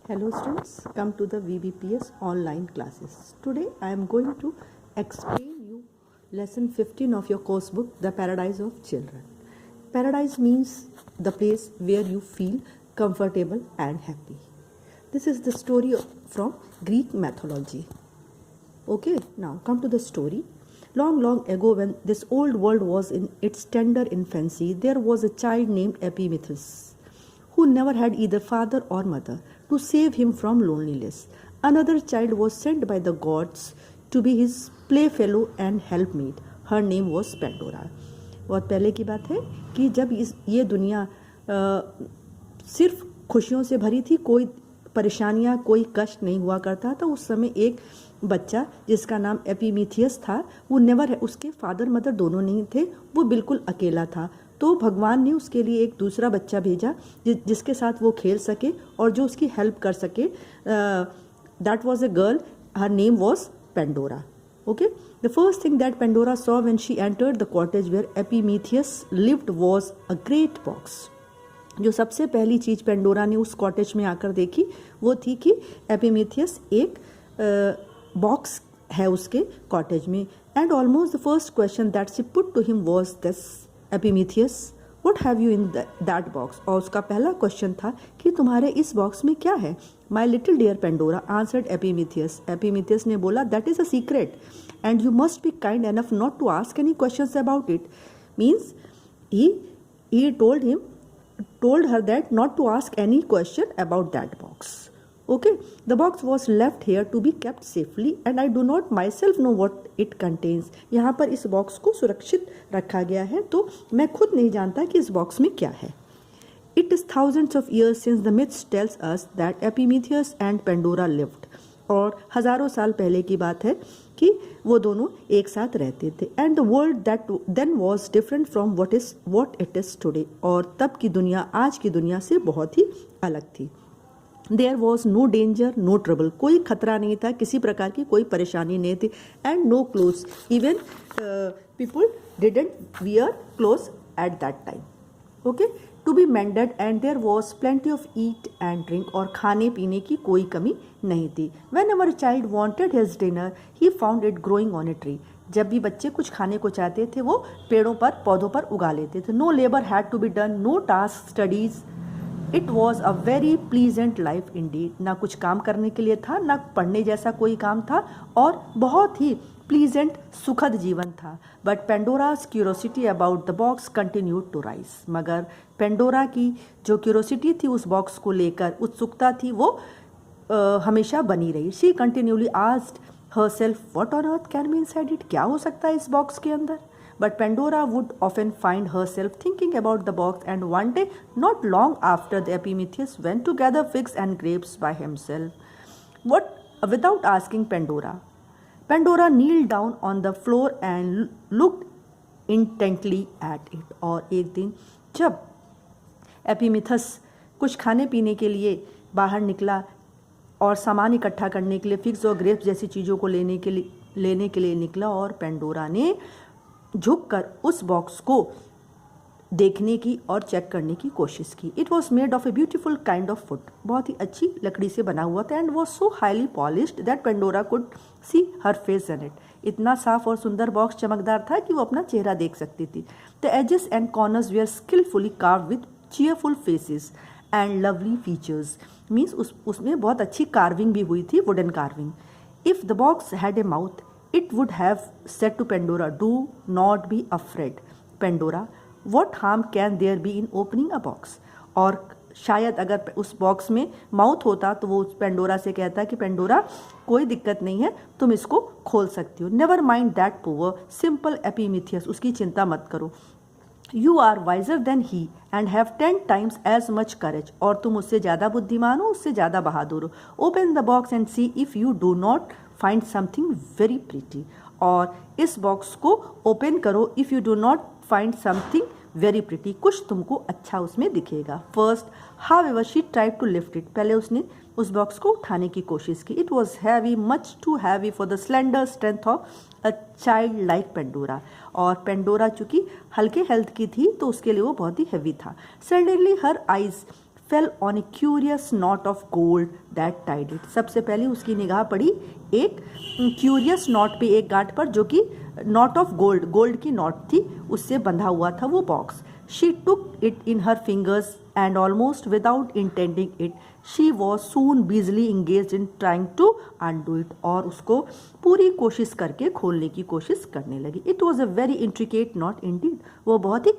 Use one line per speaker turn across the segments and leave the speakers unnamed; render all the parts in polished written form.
Hello students, come to the VBPS online classes. Today I am going to explain you lesson 15 of your course book, The Paradise of Children. Paradise means the place where you feel comfortable and happy. This is the story from Greek mythology. Okay, now come to the story. Long, long ago, when this old world was in its tender infancy, there was a child named Epimetheus, who never had either father or mother to save him from loneliness. Another child was sent by the gods to be his playfellow and helpmate. Her name was Pandora. बहुत पहले की बात है कि जब ये दुनिया सिर्फ खुशियों से भरी थी, कोई परेशानियां, कोई कष्ट नहीं हुआ करता था। उस समय एक बच्चा जिसका नाम एपिमीथियस था, वो नेवर, उसके फादर मदर दोनों नहीं थे, वो बिल्कुल अकेला था। तो भगवान ने उसके लिए एक दूसरा बच्चा भेजा जिसके साथ वो खेल सके और जो उसकी हेल्प कर सके। That was a girl, her name was Pandora. Okay, the first thing that Pandora saw when she entered the cottage where Epimetheus lived was a great box. जो सबसे पहली चीज पेंडोरा ने उस कॉटेज में आकर देखी वो थी कि एपिमेथियस एक बॉक्स है उसके कॉटेज में. And almost the first question that she put to him was this: Epimetheus, what have you in that box? और उसका पहला क्वेश्चन था कि तुम्हारे इस बॉक्स में क्या है? My little dear Pandora answered Epimetheus. Epimetheus ने बोला, that is a secret and you must be kind enough not to ask any questions about it. Means he told her that not to ask any question about that box. Okay, the box was left here to be kept safely and I do not myself know what it contains. यहाँ पर इस box को सुरक्षित रखा गया है, तो मैं खुद नहीं जानता कि इस बॉक्स में क्या है. It is thousands of years since the myth tells us that Epimetheus and Pandora lived. और हजारों साल पहले की बात है कि वो दोनों एक साथ रहते थे. And the world that then was different from what it is today. और तब की दुनिया आज की दुनिया से बहुत ही अलग थी. There was no danger, no trouble. कोई खतरा नहीं था, किसी प्रकार की कोई परेशानी नहीं थी. And no clothes, even people didn't wear clothes at that time. Okay, to be mended. And there was plenty of eat and drink. और खाने पीने की कोई कमी नहीं थी. Whenever child wanted his dinner he found it growing on a tree. जब भी बच्चे कुछ खाने को चाहते थे वो पेड़ों पर, पौधों पर उगा लेते थे. No labour had to be done, no task, studies. It was a very pleasant life indeed. ना कुछ काम करने के लिए था, ना पढ़ने जैसा कोई काम था, और बहुत ही प्लीजेंट, सुखद जीवन था. But Pandora's curiosity about the box continued to rise. मगर पेंडोरा की जो क्यूरोसिटी थी उस बॉक्स को लेकर, उत्सुकता थी, वो हमेशा बनी रही. She continually asked herself, what on earth can be inside it? क्या हो सकता है इस बॉक्स के अंदर? But Pandora would often find herself thinking about the box, and one day, not long after, the Epimetheus went to gather figs and grapes by himself. Without asking Pandora kneeled down on the floor and looked intently at it. और एक दिन जब एपिमेथस कुछ खाने पीने के लिए बाहर निकला और सामान इकट्ठा करने के लिए, फिग्स और ग्रेप्स जैसी चीज़ों को लेने के लिए निकला, और पेंडोरा ने झुककर उस बॉक्स को देखने की और चेक करने की कोशिश की. It was made of a beautiful kind of would. बहुत ही अच्छी लकड़ी से बना हुआ था. And was so highly polished that Pandora could see her face in it. इतना साफ और सुंदर बॉक्स चमकदार था कि वो अपना चेहरा देख सकती थी. The edges and corners were skilfully carved with cheerful faces and lovely features. Means उसमें बहुत अच्छी कार्विंग भी हुई थी, wooden carving. If the box had a mouth it would have said to Pandora, do not be afraid Pandora, what harm can there be in opening a box. और शायद अगर उस बॉक्स में माउथ होता तो वो पेंडोरा से कहता कि पेंडोरा, कोई दिक्कत नहीं है, तुम इसको खोल सकती हो. Never mind that poor simple Epimetheus, उसकी चिंता मत करो. You are wiser than he and have 10 times as much courage. और तुम उससे ज़्यादा बुद्धिमान हो, उससे ज़्यादा बहादुर हो. Open the box and see if you do not find something very pretty. और इस बॉक्स को ओपन करो. If you do not find something very pretty, कुछ तुमको अच्छा उसमें दिखेगा. First, however, she tried to lift it. पहले उसने उस बॉक्स को उठाने की कोशिश की. It was heavy, much too heavy for the slender strength of a child like Pandora. और पेंडोरा चूंकि हल्के हेल्थ की थी तो उसके लिए वो बहुत ही हेवी था. Suddenly her eyes fell on a curious knot of gold that tied it. सबसे पहले उसकी निगाह पड़ी एक क्यूरियस नॉट पे, एक गांठ पर, जो कि नॉट ऑफ गोल्ड, गोल्ड की नॉट थी, उससे बंधा हुआ था वो box. She took it in her fingers and almost without intending it, she was soon busily engaged in trying to undo it. और उसको पूरी कोशिश करके खोलने की कोशिश करने लगी. It was a very intricate knot indeed. वो बहुत ही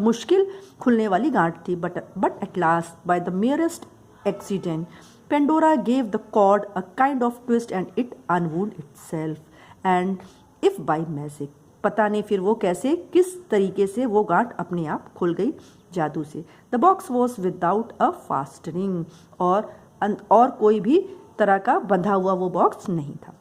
मुश्किल खुलने वाली गांठ थी. But at last, by the merest accident, Pandora gave the cord a kind of twist and it unwound itself. And if by magic, पता नहीं फिर वो कैसे, किस तरीके से वो गांठ अपने आप खुल गई जादू से. The box was without a fastening, और कोई भी तरह का बंधा हुआ वो बॉक्स नहीं था.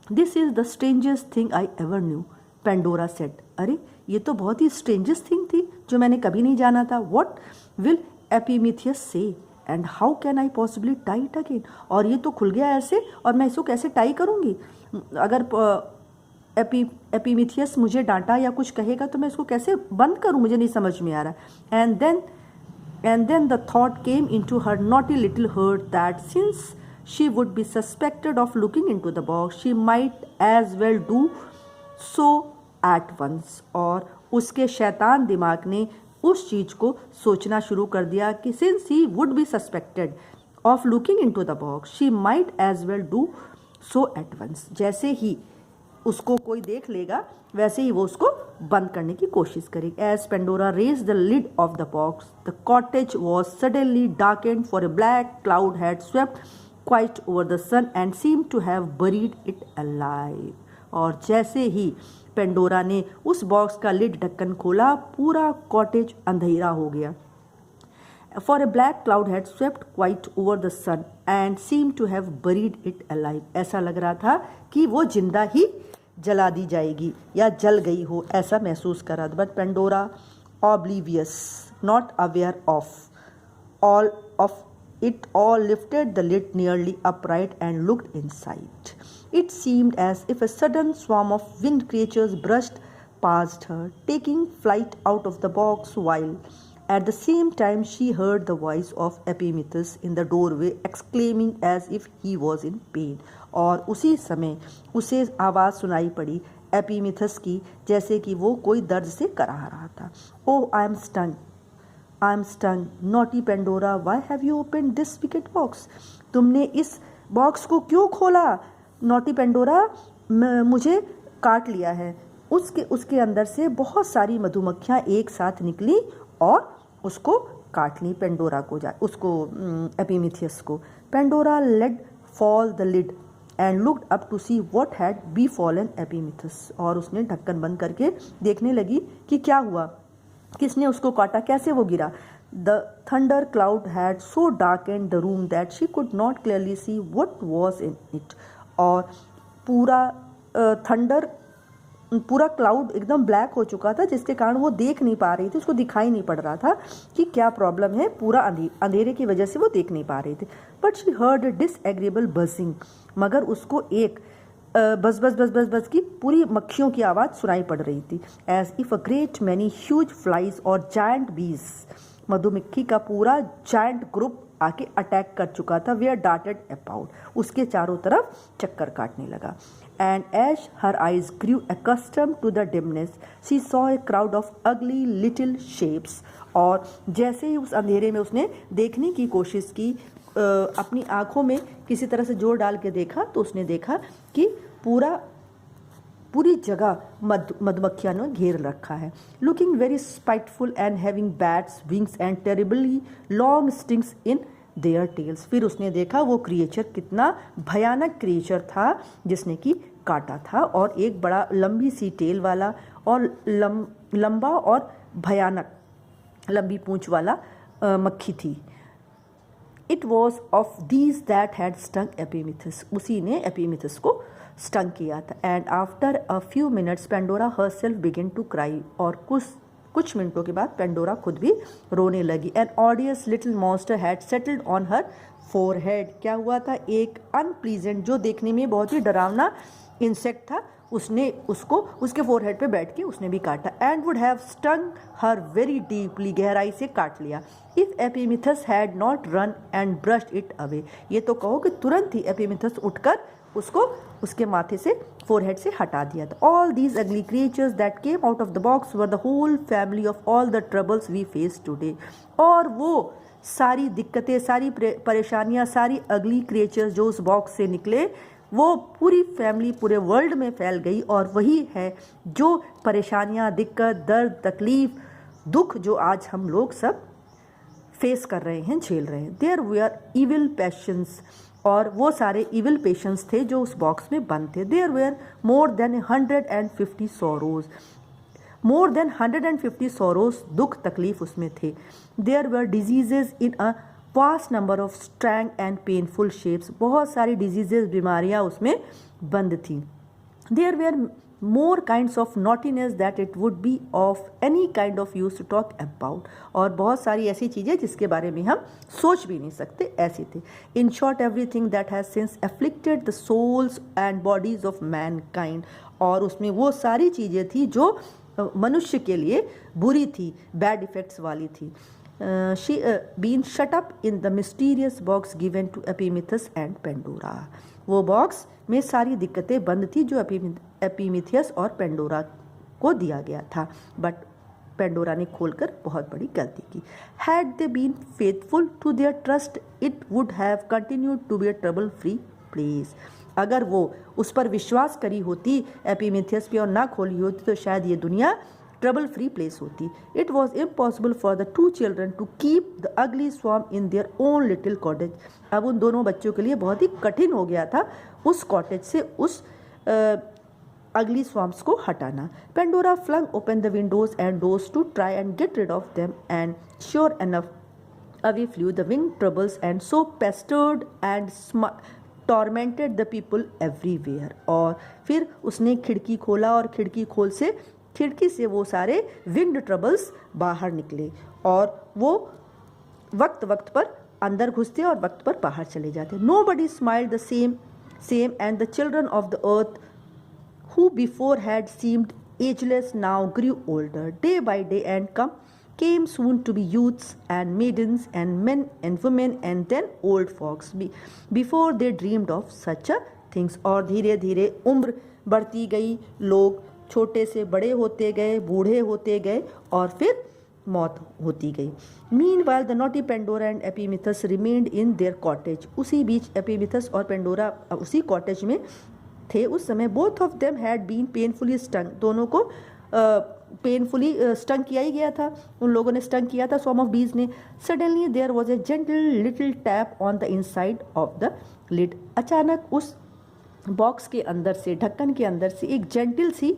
This is the strangest thing I ever new, Pandora said. अरे ये तो बहुत ही स्ट्रेंजेस्ट थिंग थी जो मैंने कभी नहीं जाना था. व्हाट विल एपिमिथियस से and how can I possibly tie it again. और ये तो खुल गया ऐसे, और मैं इसको कैसे टाई करूँगी. अगर एपिमिथियस मुझे डांटा या कुछ कहेगा तो मैं इसको कैसे बंद करूं, मुझे नहीं समझ में आ रहा. And then the thought came into her naughty little heart that since she would be suspected of looking into the box, she might as well do so at once. और उसके शैतान दिमाग ने उस चीज़ को सोचना शुरू कर दिया कि since he would be suspected of looking into the box, she might as well do so at once. जैसे ही उसको कोई देख लेगा वैसे ही वो उसको बंद करने की कोशिश करेगी. As Pandora raised the lid of the box, the cottage was suddenly darkened, for a black cloud had swept quite over the sun and seemed to have buried it alive. और जैसे ही पेंडोरा ने उस box का lid ढक्कन खोला, पूरा cottage अंधेरा हो गया. For a black cloud had swept quite over the sun and seemed to have buried it alive. ऐसा लग रहा था कि वो जिंदा ही जला दी जाएगी या जल गई हो, ऐसा महसूस करा. But Pandora, oblivious, not aware of it all, lifted the lid nearly upright and looked inside. It seemed as if a sudden swarm of winged creatures brushed past her, taking flight out of the box, while at the same time she heard the voice of Epimetheus in the doorway exclaiming as if he was in pain. और उसी समय उसे आवाज़ सुनाई पड़ी एपिमिथस की, जैसे कि वो कोई दर्द से कराह रहा था. Oh, I am stung, naughty Pandora, why have you opened this wicked box? तुमने इस बॉक्स को क्यों खोला, नॉटी पेंडोरा, मुझे काट लिया है. उसके अंदर से बहुत सारी मधुमक्खियाँ एक साथ निकली और उसको काट ली, पेंडोरा को, उसको एपिमिथियस को. Pandora let fall the lid and looked up to see what had be fallen Epimetheus. और उसने ढक्कन बंद करके देखने लगी कि क्या हुआ, किसने उसको काटा, कैसे वो गिरा. The thunder cloud had so darkened the room that she could not clearly see what was in it. और पूरा क्लाउड एकदम ब्लैक हो चुका था, जिसके कारण वो देख नहीं पा रही थी, उसको दिखाई नहीं पड़ रहा था कि क्या प्रॉब्लम है. पूरा अंधेरे की वजह से वो देख नहीं पा रही थी. बट शी हर्ड डिसएग्रेबल बजिंग, मगर उसको एक बस बस बस बस बस की पूरी मक्खियों की आवाज़ सुनाई पड़ रही थी. As if a great many huge flies और जायंट बीज, मधुमक्खी का पूरा जायंट ग्रुप आके अटैक कर चुका था. वे आर डार्टेड अबाउट, उसके चारों तरफ चक्कर काटने लगा. And as her eyes grew accustomed to the dimness, she saw a crowd of ugly little shapes. और जैसे ही उस अंधेरे में उसने देखने की कोशिश की, अपनी आँखों में किसी तरह से जोर डाल के देखा, तो उसने देखा कि पूरी जगह मधुमक्खियों ने घेर रखा है. Looking very spiteful and having bats wings and terribly long stings in their tales. फिर उसने देखा वो क्रिएचर कितना भयानक क्रिएचर था, जिसने कि काटा था, और एक बड़ा लंबी सी टेल वाला और लंबा और भयानक लंबी पूंछ वाला मक्खी थी. It was of these that had stung Epimetheus, उसी ने एपिमिथस को स्टंग किया था. And after a few minutes Pandora herself begin to cry, और कुछ मिनटों के बाद पेंडोरा खुद भी रोने लगी. An odious little monster had settled on her forehead. क्या हुआ था, एक अनप्लीजेंट, जो देखने में बहुत ही डरावना इंसेक्ट था, उसने उसको उसके फोरहेड पे बैठ के उसने भी काटा। And would have stung her very deeply, गहराई से काट लिया। If Epimetheus had not run and brushed it away, ये तो कहो कि तुरंत ही एपिमिथस उठकर उसको उसके माथे से फोरहेड से हटा दिया था। All these ugly creatures that came out of the box were the whole family of all the troubles we face today. और वो सारी दिक्कतें, सारी परेशानियां, सारी अगली क्रिएचर्स जो उस बॉक्स से निकले, वो पूरी फैमिली पूरे वर्ल्ड में फैल गई। और वही है जो परेशानियां, दिक्कत, दर्द, तकलीफ, दुख जो आज हम लोग सब फेस कर रहे हैं, झेल रहे हैं। देयर वेयर इविल पैशंस, और वो सारे इविल पेशेंट्स थे जो उस बॉक्स में बंद थे। There were more than 150 sorrows, more than 150 sorrows, दुख तकलीफ उसमें थे। There were diseases in a vast number of strange and painful shapes, बहुत सारी डिजीजेज, बीमारियां उसमें बंद थी। There were more kinds of naughtiness that it would be of any kind of use to talk about, और बहुत सारी ऐसी चीज़ें जिसके बारे में हम सोच भी नहीं सकते, ऐसी थी। In short everything that has since afflicted the souls and bodies of mankind, और उसमें वो सारी चीज़ें थी जो मनुष्य के लिए बुरी थी, बैड इफेक्ट्स वाली थी। She been shut up in the mysterious box given to Epimetheus and Pandora. वो बॉक्स में सारी दिक्कतें बंद थी जो एपीमिथियस और पेंडोरा को दिया गया था, बट पेंडोरा ने खोलकर बहुत बड़ी गलती की। Had they been faithful to their trust, it would have continued to be a trouble-free place. अगर वो उस पर विश्वास करी होती एपीमिथियस पे और ना खोली होती तो शायद ये दुनिया ट्रबल फ्री प्लेस होती। It was impossible for the two children to keep the ugly swarm in their own little cottage. अब उन दोनों बच्चों के लिए बहुत ही कठिन हो गया था उस कॉटेज से उस अगली स्वॉर्म्स को हटाना। Pandora flung open the windows and doors to try and get rid of them, and sure enough away flew the wing troubles and so pestered and tormented the people everywhere. और फिर उसने खिड़की खोला और खिड़की से वो सारे विंड ट्रबल्स बाहर निकले, और वो वक्त वक्त पर अंदर घुसते और वक्त पर बाहर चले जाते। Nobody smiled the same and the children of the earth who before had seemed ageless now grew older day by day and came soon to be youths and maidens and men and women and then old folks before they dreamed of such a things। और धीरे धीरे उम्र बढ़ती गई, लोग छोटे से बड़े होते गए, बूढ़े होते गए, और फिर मौत होती गई। Meanwhile the naughty Pandora and Epimetheus remained in their cottage। उसी बीच एपीमिथस और पेंडोरा उसी कॉटेज में थे उस समय। Both of them had been painfully stung। दोनों को पेनफुली स्टंग किया ही गया था, उन लोगों ने स्टंग किया था swarm of bees ने। Suddenly there was a gentle little tap on the inside of the lid। अचानक उस बॉक्स के अंदर से, ढक्कन के अंदर से एक जेंटल सी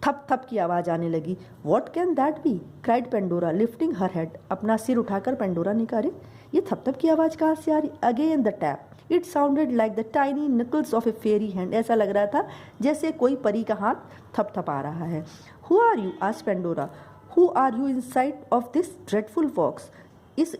थप थप की आवाज़ आने लगी। What can that be, cried Pandora lifting her head. अपना सिर उठाकर पेंडोरा ने कहा, अरे ये थप थप की आवाज़ कहाँ से आ रही। Again the tap, it sounded like the tiny knuckles of a fairy hand. ऐसा लग रहा था जैसे कोई परी का हाथ थप थप आ रहा है। Who are you, asked Pandora. Who are you inside of this dreadful box. इस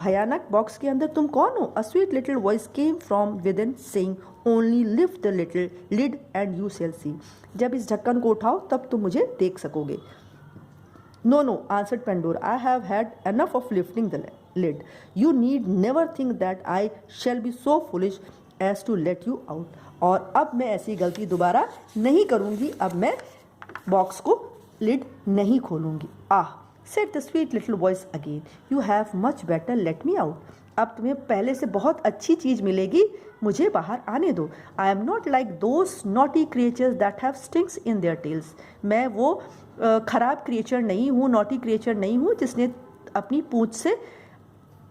भयानक बॉक्स के अंदर तुम कौन हो। A sweet little voice came from within saying, only lift the little lid and you shall see. जब इस ढक्कन को उठाओ तब तुम मुझे देख सकोगे। No no, answered Pandora, I have had enough of lifting the lid. You need never think that I shall be so foolish as to let you out. और अब मैं ऐसी गलती दोबारा नहीं करूँगी, अब मैं बॉक्स को लिड नहीं खोलूँगी। said the sweet little voice again, you have much better let me out। अब तुम्हें पहले से बहुत अच्छी चीज़ मिलेगी, मुझे बाहर आने दो। I am not like those naughty creatures that have stings in their tails। मैं वो खराब क्रिएचर नहीं हूँ, नॉटी क्रिएचर नहीं हूँ जिसने अपनी पूंछ से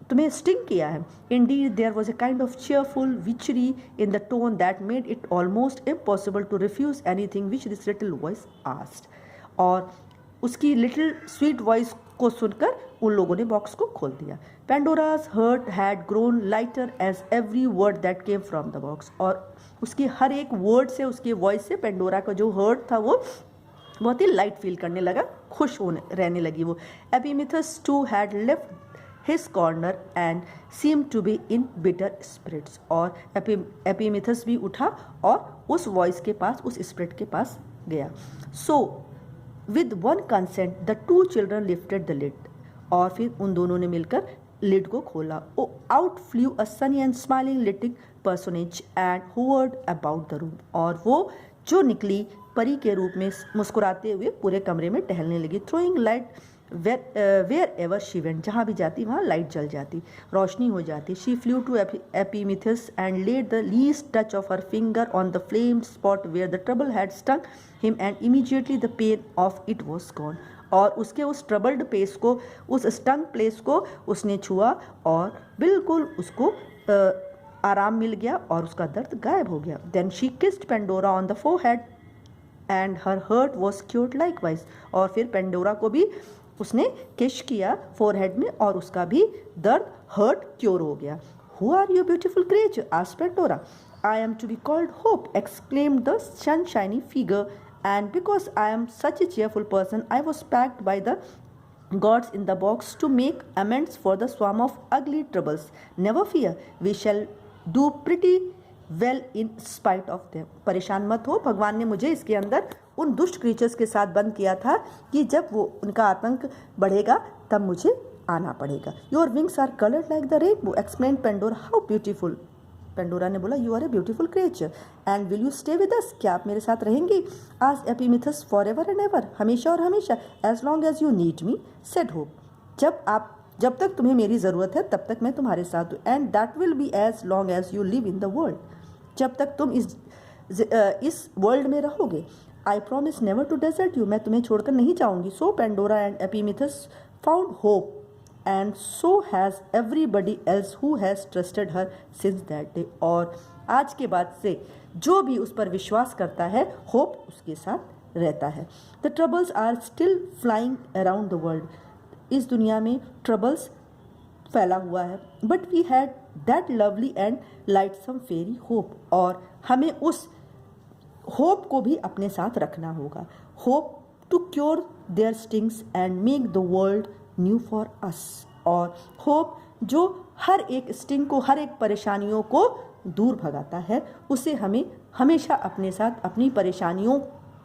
तुम्हें स्टिंग किया है। Indeed there was a kind of cheerful witchery in the tone that made it almost impossible to refuse anything which this little voice asked। और उसकी लिटिल स्वीट वॉइस को सुनकर उन लोगों ने बॉक्स को खोल दिया। Pandora's heart had grown lighter as every word that came from the box. और उसकी हर एक वर्ड से, उसकी वॉइस से पेंडोरा का जो हर्ट था वो बहुत ही लाइट फील करने लगा, खुश होने रहने लगी वो। Epimetheus too had left his corner and seemed to be in bitter spirits. और एपीमिथस भी उठा और उस वॉइस के पास, उस स्पिरिट के पास गया. So with one consent the two children lifted the lid. और फिर उन दोनों ने मिलकर लिड को खोला. Out flew a sunny and smiling little personage and hovered about the room. और वो जो निकली परी के रूप में मुस्कुराते हुए पूरे कमरे में टहलने लगी. Throwing light wherever she went. जहाँ भी जाती वहाँ लाइट जल जाती, रोशनी हो जाती. She flew to Epimetheus and laid the least touch of her finger on the flamed spot where the trouble had stung him, and immediately the pain of it was gone. और उसके उस troubled place को, उस stung place को उसने छुआ और बिल्कुल उसको आराम मिल गया और उसका दर्द गायब हो गया. Then she kissed Pandora on the forehead and her hurt was cured likewise. और फिर पेंडोरा को भी उसने किश किया फोरहेड में और उसका भी दर्द, हर्ट क्योर हो गया. Who are you beautiful creature? asked Pandora. I am to be called Hope, exclaimed the sunshiny figure, and because I am such a cheerful person, I was packed by the gods in the box to make amends for the swarm of ugly troubles. Never fear, we shall do pretty well in spite of them. परेशान मत हो, भगवान ने मुझे इसके अंदर उन दुष्ट क्रीचर्स के साथ बंद किया था कि जब वो उनका आतंक बढ़ेगा तब मुझे आना पड़ेगा. Your wings are colored like the rainbow, explained Pandora. How beautiful. Pandora ने बोला, you are a beautiful creature and will you stay with us. क्या आप मेरे साथ रहेंगी? आज Epimetheus for ever and ever, हमेशा और हमेशा. As long as you need me, said Hope. जब तक तुम्हें मेरी ज़रूरत है तब तक मैं तुम्हारे साथ हूँ. And that will be as long as you live in the world. जब तक तुम इस वर्ल्ड में रहोगे. I promise never to desert you, मैं तुम्हें छोड़कर नहीं जाऊँगी. So Pandora and Epimetheus found hope, and so has everybody else who has trusted her since that day. और आज के बाद से जो भी उस पर विश्वास करता है, होप उसके साथ रहता है. The troubles are still flying around the world. इस दुनिया में ट्रबल्स फैला हुआ है. But we had that lovely and lightsome fairy hope. और हमें उस होप को भी अपने साथ रखना होगा. Hope to cure their stings and make the world new for us. और होप जो हर एक स्टिंग को, हर एक परेशानियों को दूर भगाता है, उसे हमें हमेशा अपने साथ, अपनी परेशानियों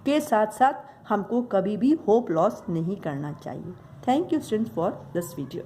के साथ साथ हमको कभी भी होप लॉस नहीं करना चाहिए. Thank you students for this video.